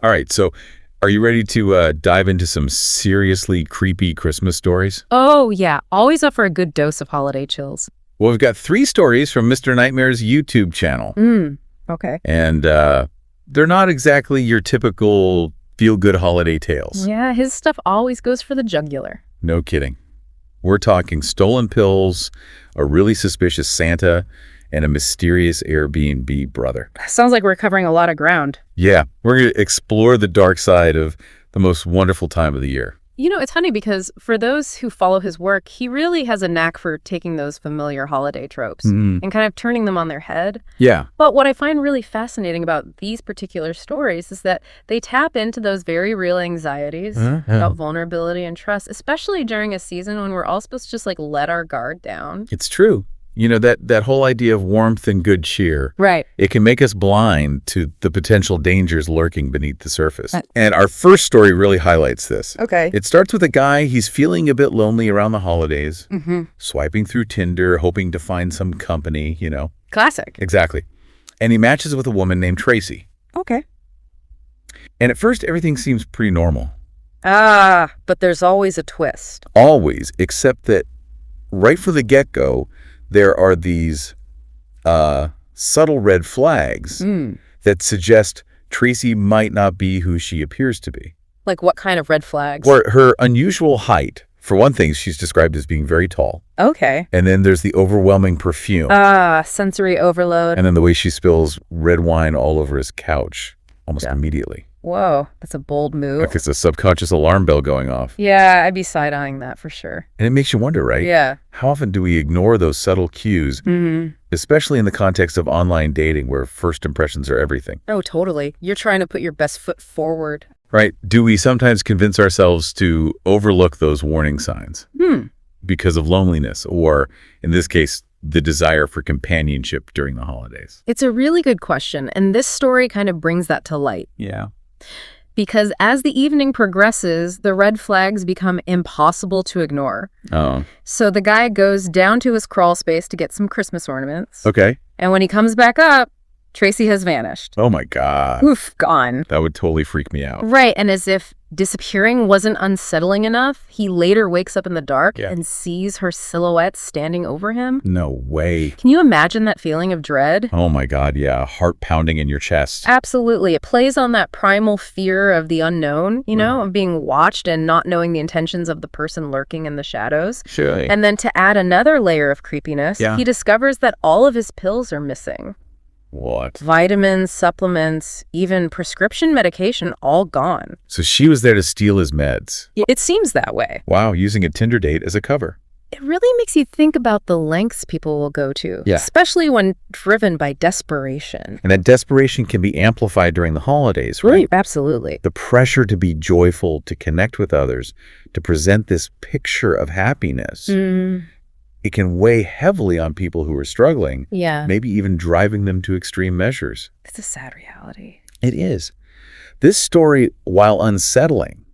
All right, so are you ready to dive into some seriously creepy Christmas stories? Oh, yeah. Always up for a good dose of holiday chills. Well, we've got 3 stories from Mr. Nightmare's YouTube channel. Okay. And they're not exactly your typical feel-good holiday tales. Yeah, his stuff always goes for the jugular. No kidding. We're talking stolen pills, a really suspicious Santa, and a mysterious Airbnb brother. Sounds like we're covering a lot of ground. Yeah, we're going to explore the dark side of the most wonderful time of the year. You know, it's funny because for those who follow his work, he really has a knack for taking those familiar holiday tropes and kind of turning them on their head. Yeah. But what I find really fascinating about these particular stories is that they tap into those very real anxieties about vulnerability and trust, especially during a season when we're all supposed to just like let our guard down. It's true. You know, that whole idea of warmth and good cheer. Right. It can make us blind to the potential dangers lurking beneath the surface. And our first story really highlights this. Okay. It starts with a guy, he's feeling a bit lonely around the holidays, swiping through Tinder, hoping to find some company, you know. Classic. Exactly. And he matches with a woman named Tracy. Okay. And at first, everything seems pretty normal. But there's always a twist. Always, except that right from the get-go, there are these subtle red flags that suggest Tracy might not be who she appears to be. Like what kind of red flags? Or her unusual height. For one thing, she's described as being very tall. Okay. And then there's the overwhelming perfume. Sensory overload. And then the way she spills red wine all over his couch almost immediately. Whoa, that's a bold move. Like it's a subconscious alarm bell going off. Yeah, I'd be side-eyeing that for sure. And it makes you wonder, right? Yeah. How often do we ignore those subtle cues, especially in the context of online dating where first impressions are everything? Oh, totally. You're trying to put your best foot forward. Right. Do we sometimes convince ourselves to overlook those warning signs because of loneliness or, in this case, the desire for companionship during the holidays? It's a really good question, and this story kind of brings that to light. Yeah. Because as the evening progresses, the red flags become impossible to ignore. Oh. So the guy goes down to his crawl space to get some Christmas ornaments. Okay. And when he comes back up, Tracy has vanished. Oh, my God. Oof, gone. That would totally freak me out. Right, and as if disappearing wasn't unsettling enough, he later wakes up in the dark and sees her silhouette standing over him. No way. Can you imagine that feeling of dread? Oh, my God, yeah. Heart pounding in your chest. Absolutely. It plays on that primal fear of the unknown, you know, of being watched and not knowing the intentions of the person lurking in the shadows. Sure. And then to add another layer of creepiness, he discovers that all of his pills are missing. What? Vitamins, supplements, even prescription medication, all gone. So she was there to steal his meds. It seems that way. Wow, using a Tinder date as a cover. It really makes you think about the lengths people will go to, Yeah. especially when driven by desperation. And that desperation can be amplified during the holidays, right? Absolutely. The pressure to be joyful, to connect with others, to present this picture of happiness. It can weigh heavily on people who are struggling, maybe even driving them to extreme measures. It's a sad reality. It is. This story, while unsettling,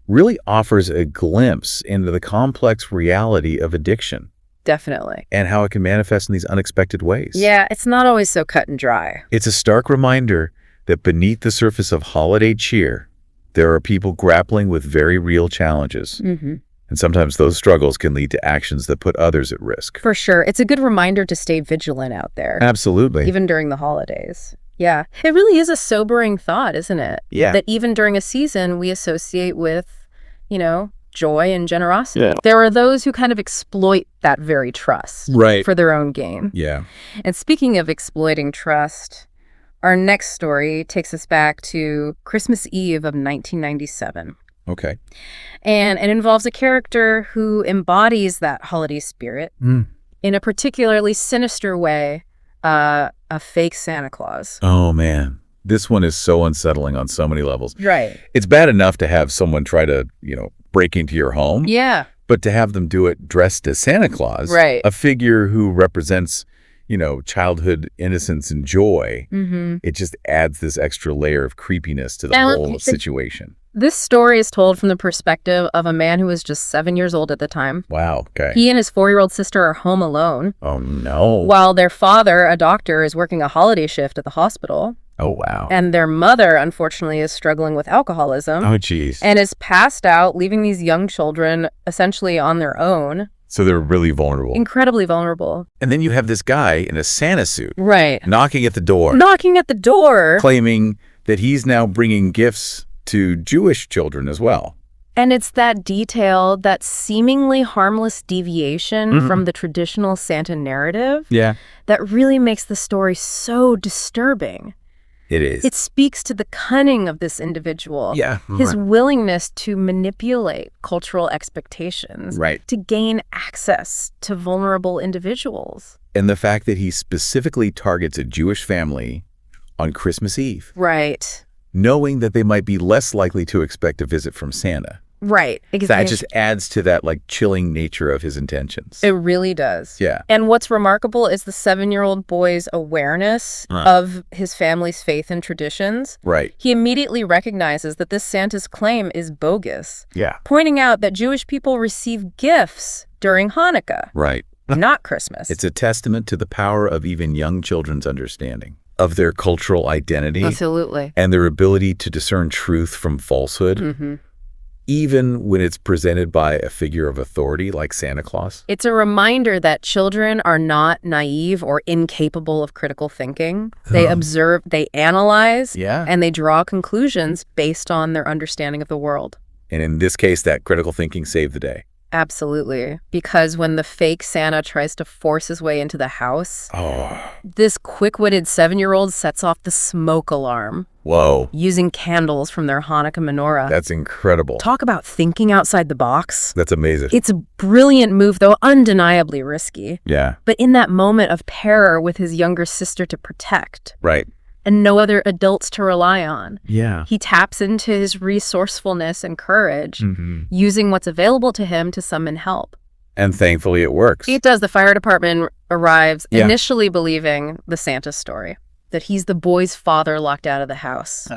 really offers a glimpse into the complex reality of addiction. Definitely. And how it can manifest in these unexpected ways. Yeah, it's not always so cut and dry. It's a stark reminder that beneath the surface of holiday cheer, there are people grappling with very real challenges. And sometimes those struggles can lead to actions that put others at risk. For sure. It's a good reminder to stay vigilant out there. Absolutely. Even during the holidays. Yeah. It really is a sobering thought, isn't it? Yeah. That even during a season we associate with, you know, joy and generosity. There are those who kind of exploit that very trust for their own gain. Yeah. And speaking of exploiting trust, our next story takes us back to Christmas Eve of 1997. Okay. And it involves a character who embodies that holiday spirit in a particularly sinister way, a fake Santa Claus. Oh, man. This one is so unsettling on so many levels. Right. It's bad enough to have someone try to, you know, break into your home. Yeah. But to have them do it dressed as Santa Claus, Right. a figure who represents, childhood innocence and joy, it just adds this extra layer of creepiness to the whole situation. This story is told from the perspective of a man who was just 7 years old at the time. Wow, okay. He and his 4-year-old sister are home alone. Oh, no. While their father, a doctor, is working a holiday shift at the hospital. Oh, wow. And their mother, unfortunately, is struggling with alcoholism. Oh, geez. And is passed out, leaving these young children essentially on their own. So they're really vulnerable. Incredibly vulnerable. And then you have this guy in a Santa suit. Right. Knocking at the door. Knocking at the door. Claiming that he's now bringing gifts to Jewish children as well. And it's that detail, that seemingly harmless deviation from the traditional Santa narrative that really makes the story so disturbing. It is. It speaks to the cunning of this individual. Yeah. His willingness to manipulate cultural expectations. Right. To gain access to vulnerable individuals. And the fact that he specifically targets a Jewish family on Christmas Eve. Right. Knowing that they might be less likely to expect a visit from Santa. Right. That just adds to that chilling nature of his intentions. It really does. Yeah. And what's remarkable is the 7-year-old boy's awareness of his family's faith and traditions. Right. He immediately recognizes that this Santa's claim is bogus. Yeah. Pointing out that Jewish people receive gifts during Hanukkah. Right. Not Christmas. It's a testament to the power of even young children's understanding of their cultural identity. Absolutely. And their ability to discern truth from falsehood, even when it's presented by a figure of authority like Santa Claus. It's a reminder that children are not naive or incapable of critical thinking. They observe, they analyze, and they draw conclusions based on their understanding of the world. And in this case, that critical thinking saved the day. Absolutely. Because when the fake Santa tries to force his way into the house, this quick-witted 7-year-old sets off the smoke alarm. Whoa. Using candles from their Hanukkah menorah. That's incredible. Talk about thinking outside the box. That's amazing. It's a brilliant move, though undeniably risky. Yeah. But in that moment of terror with his younger sister to protect. Right. And no other adults to rely on. Yeah. He taps into his resourcefulness and courage, using what's available to him to summon help. And thankfully it works. It does. The fire department arrives, initially believing the Santa story, that he's the boy's father locked out of the house.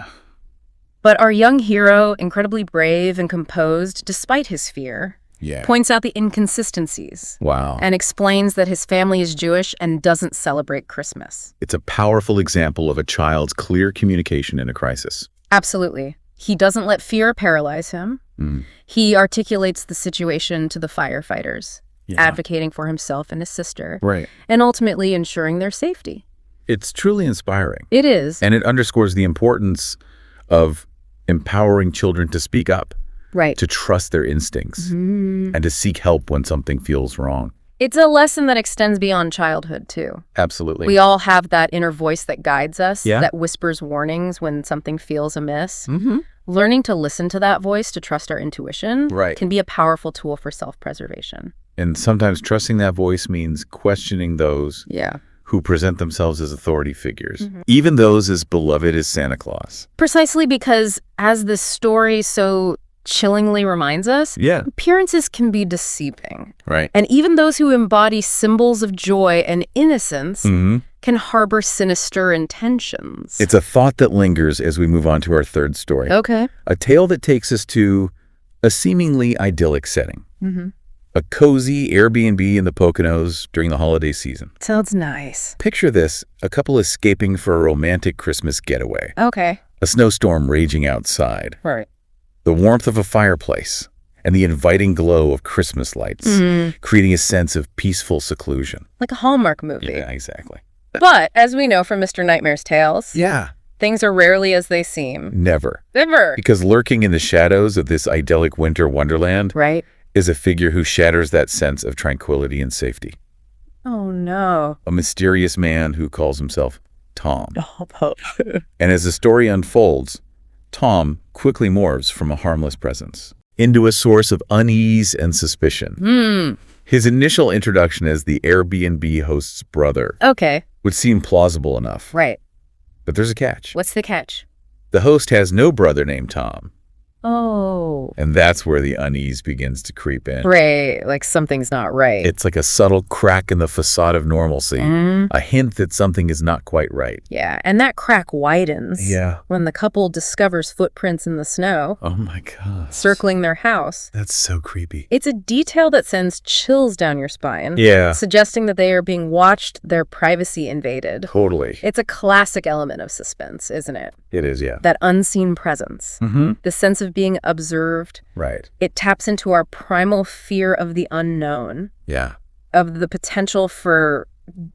But our young hero, incredibly brave and composed despite his fear, points out the inconsistencies. Wow. And explains that his family is Jewish and doesn't celebrate Christmas. It's a powerful example of a child's clear communication in a crisis. Absolutely. He doesn't let fear paralyze him. He articulates the situation to the firefighters, advocating for himself and his sister, and ultimately ensuring their safety. It's truly inspiring. It is. And it underscores the importance of empowering children to speak up. Right. To trust their instincts and to seek help when something feels wrong. It's a lesson that extends beyond childhood, too. Absolutely. We all have that inner voice that guides us, that whispers warnings when something feels amiss. Learning to listen to that voice, to trust our intuition, can be a powerful tool for self-preservation. And sometimes trusting that voice means questioning those who present themselves as authority figures, even those as beloved as Santa Claus. Precisely because, as this story so chillingly reminds us, appearances can be deceiving. Right. And even those who embody symbols of joy and innocence can harbor sinister intentions. It's a thought that lingers as we move on to our third story. Okay. A tale that takes us to a seemingly idyllic setting. A cozy Airbnb in the Poconos during the holiday season. Sounds nice. Picture this, a couple escaping for a romantic Christmas getaway. Okay. A snowstorm raging outside. Right. The warmth of a fireplace and the inviting glow of Christmas lights, creating a sense of peaceful seclusion. Like a Hallmark movie. Yeah, exactly. But, as we know from Mr. Nightmare's tales, things are rarely as they seem. Never. Never. Because lurking in the shadows of this idyllic winter wonderland is a figure who shatters that sense of tranquility and safety. Oh, no. A mysterious man who calls himself Tom. And as the story unfolds, Tom quickly morphs from a harmless presence into a source of unease and suspicion. His initial introduction as the Airbnb host's brother would seem plausible enough. Right. But there's a catch. What's the catch? The host has no brother named Tom. Oh. And that's where the unease begins to creep in. Right, like something's not right. It's like a subtle crack in the facade of normalcy, a hint that something is not quite right. Yeah, and that crack widens Yeah. when the couple discovers footprints in the snow Oh my God. circling their house. That's so creepy. It's a detail that sends chills down your spine, Yeah. suggesting that they are being watched, their privacy invaded. Totally. It's a classic element of suspense, isn't it? It is, yeah. That unseen presence, the sense of being observed. Right. It taps into our primal fear of the unknown, Yeah. of the potential for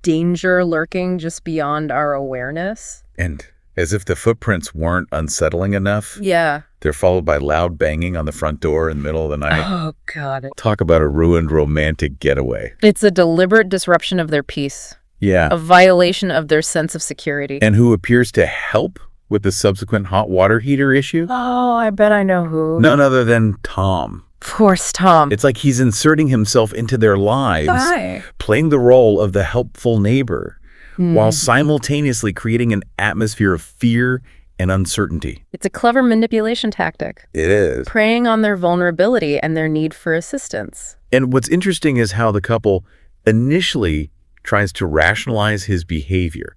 danger lurking just beyond our awareness. And as if the footprints weren't unsettling enough, Yeah. they're followed by loud banging on the front door in the middle of the night. Oh, God. Talk about a ruined romantic getaway. It's a deliberate disruption of their peace, Yeah. a violation of their sense of security. And who appears to help with the subsequent hot water heater issue? Oh, I bet I know who. None other than Tom. Of course, Tom. It's like he's inserting himself into their lives, Hi. playing the role of the helpful neighbor, while simultaneously creating an atmosphere of fear and uncertainty. It's a clever manipulation tactic, It is. preying on their vulnerability and their need for assistance. And what's interesting is how the couple initially tries to rationalize his behavior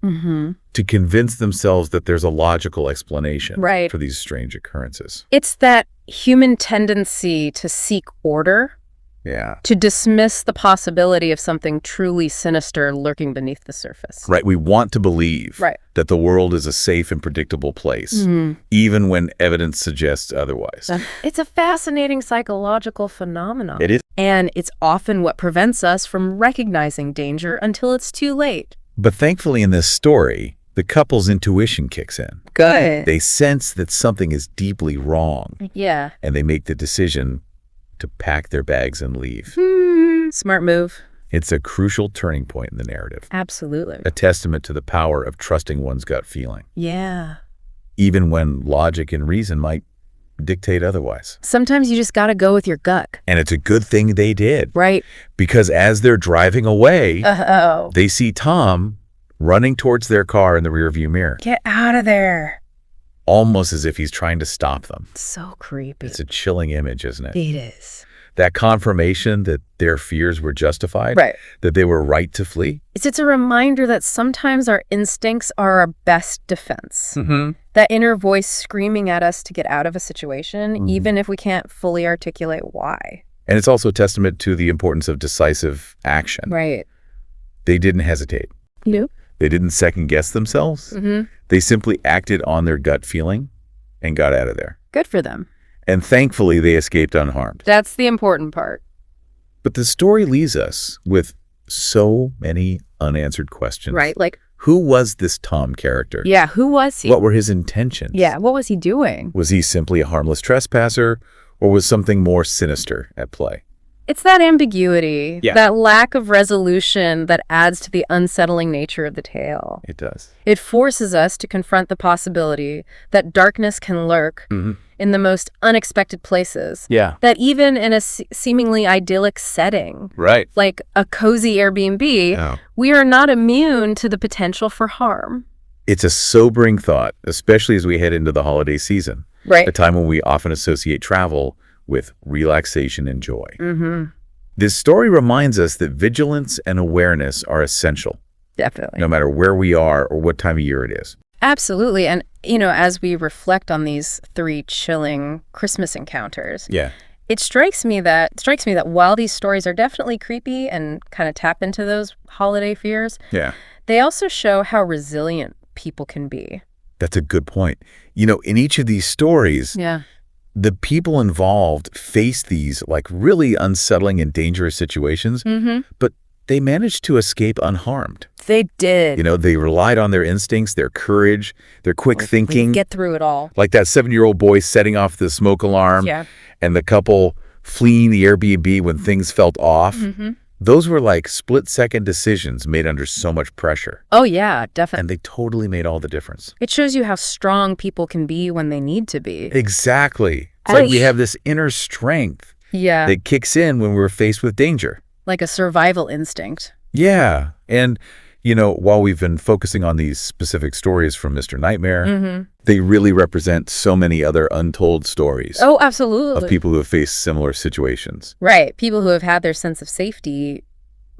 to convince themselves that there's a logical explanation Right. for these strange occurrences. It's that human tendency to seek order, Yeah. to dismiss the possibility of something truly sinister lurking beneath the surface. Right. We want to believe Right. that the world is a safe and predictable place, even when evidence suggests otherwise. It's a fascinating psychological phenomenon. It is. And it's often what prevents us from recognizing danger until it's too late. But thankfully in this story, the couple's intuition kicks in. Good. They sense that something is deeply wrong, Yeah. and they make the decision to pack their bags and leave. Smart move. It's a crucial turning point in the narrative, Absolutely. a testament to the power of trusting one's gut feeling, Yeah. even when logic and reason might dictate otherwise. Sometimes you just got to go with your gut. And it's a good thing they did, Right. because as they're driving away, Oh. they see Tom running towards their car in the rearview mirror, Get out of there. almost as if he's trying to stop them. So creepy. It's a chilling image, isn't it? It is. That confirmation that their fears were justified, Right. that they were right to flee. It's a reminder that sometimes our instincts are our best defense. That inner voice screaming at us to get out of a situation, even if we can't fully articulate why. And it's also a testament to the importance of decisive action. Right. They didn't hesitate. Nope. They didn't second guess themselves. They simply acted on their gut feeling and got out of there. Good for them. And thankfully, they escaped unharmed. That's the important part. But the story leaves us with so many unanswered questions. Right. Like, Who was this Tom character? yeah, who was he? What were his intentions? Yeah, what was he doing? Was he simply a harmless trespasser, or was something more sinister at play? It's that ambiguity, Yeah. that lack of resolution that adds to the unsettling nature of the tale. It does. It forces us to confront the possibility that darkness can lurk in the most unexpected places. Yeah. That even in a seemingly idyllic setting, Right. like a cozy Airbnb, Oh. we are not immune to the potential for harm. It's a sobering thought, especially as we head into the holiday season, Right. a time when we often associate travel with relaxation and joy. This story reminds us that vigilance and awareness are essential, Definitely. no matter where we are or what time of year it is. Absolutely. And, you know, as we reflect on these 3 chilling Christmas encounters, Yeah. it strikes me that while these stories are definitely creepy and kind of tap into those holiday fears, Yeah. they also show how resilient people can be. That's a good point. You know, in each of these stories, Yeah. the people involved face these like really unsettling and dangerous situations, but they managed to escape unharmed. They did. You know, they relied on their instincts, their courage, their quick thinking. Get through it all. Like that 7-year-old boy setting off the smoke alarm, Yeah. and the couple fleeing the Airbnb when things felt off. Those were like split-second decisions made under so much pressure. Oh, yeah, definitely. And they totally made all the difference. It shows you how strong people can be when they need to be. Exactly. It's like we have this inner strength Yeah. that kicks in when we're faced with danger. Like a survival instinct. Yeah. And, While we've been focusing on these specific stories from Mr. Nightmare, they really represent so many other untold stories. Oh, absolutely. Of people who have faced similar situations. Right. People who have had their sense of safety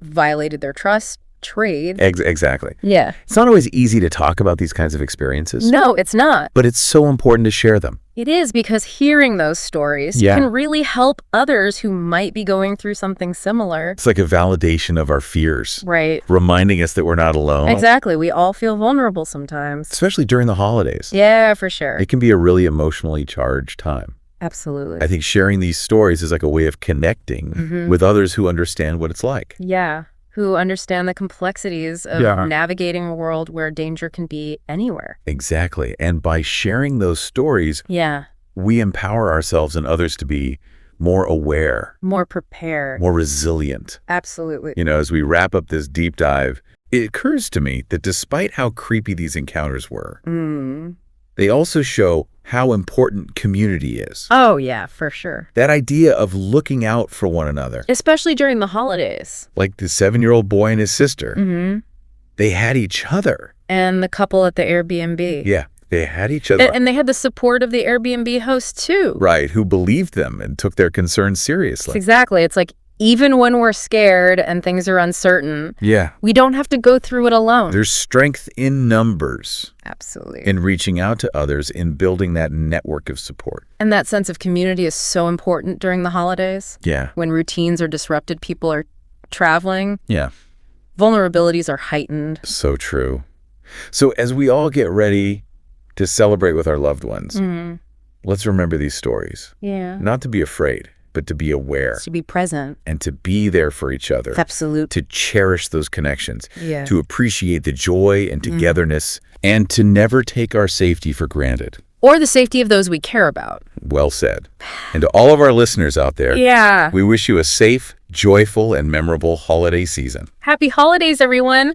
violated their trust, trade. Exactly. Yeah. It's not always easy to talk about these kinds of experiences. No, it's not. But it's so important to share them. It is, because hearing those stories can really help others who might be going through something similar. It's like a validation of our fears. Right. Reminding us that we're not alone. Exactly. We all feel vulnerable sometimes. Especially during the holidays. Yeah, for sure. It can be a really emotionally charged time. Absolutely. I think sharing these stories is like a way of connecting with others who understand what it's like. Yeah. Who understand the complexities of navigating a world where danger can be anywhere. Exactly. And by sharing those stories, we empower ourselves and others to be more aware, more prepared, more resilient. Absolutely. As we wrap up this deep dive, it occurs to me that despite how creepy these encounters were, they also show how important community is. Oh, yeah, for sure. That idea of looking out for one another. Especially during the holidays. Like the 7-year-old boy and his sister. They had each other. And the couple at the Airbnb. Yeah, they had each other. And they had the support of the Airbnb host, too. Right, who believed them and took their concerns seriously. Exactly. It's like, even when we're scared and things are uncertain, we don't have to go through it alone. There's strength in numbers. Absolutely. In reaching out to others, in building that network of support. And that sense of community is so important during the holidays. Yeah. When routines are disrupted, people are traveling. Yeah. Vulnerabilities are heightened. So true. So as we all get ready to celebrate with our loved ones, let's remember these stories. Yeah. Not to be afraid, but to be aware. To be present. And to be there for each other. Absolutely. To cherish those connections. Yeah. To appreciate the joy and togetherness. And to never take our safety for granted. Or the safety of those we care about. Well said. And to all of our listeners out there, we wish you a safe, joyful, and memorable holiday season. Happy holidays, everyone.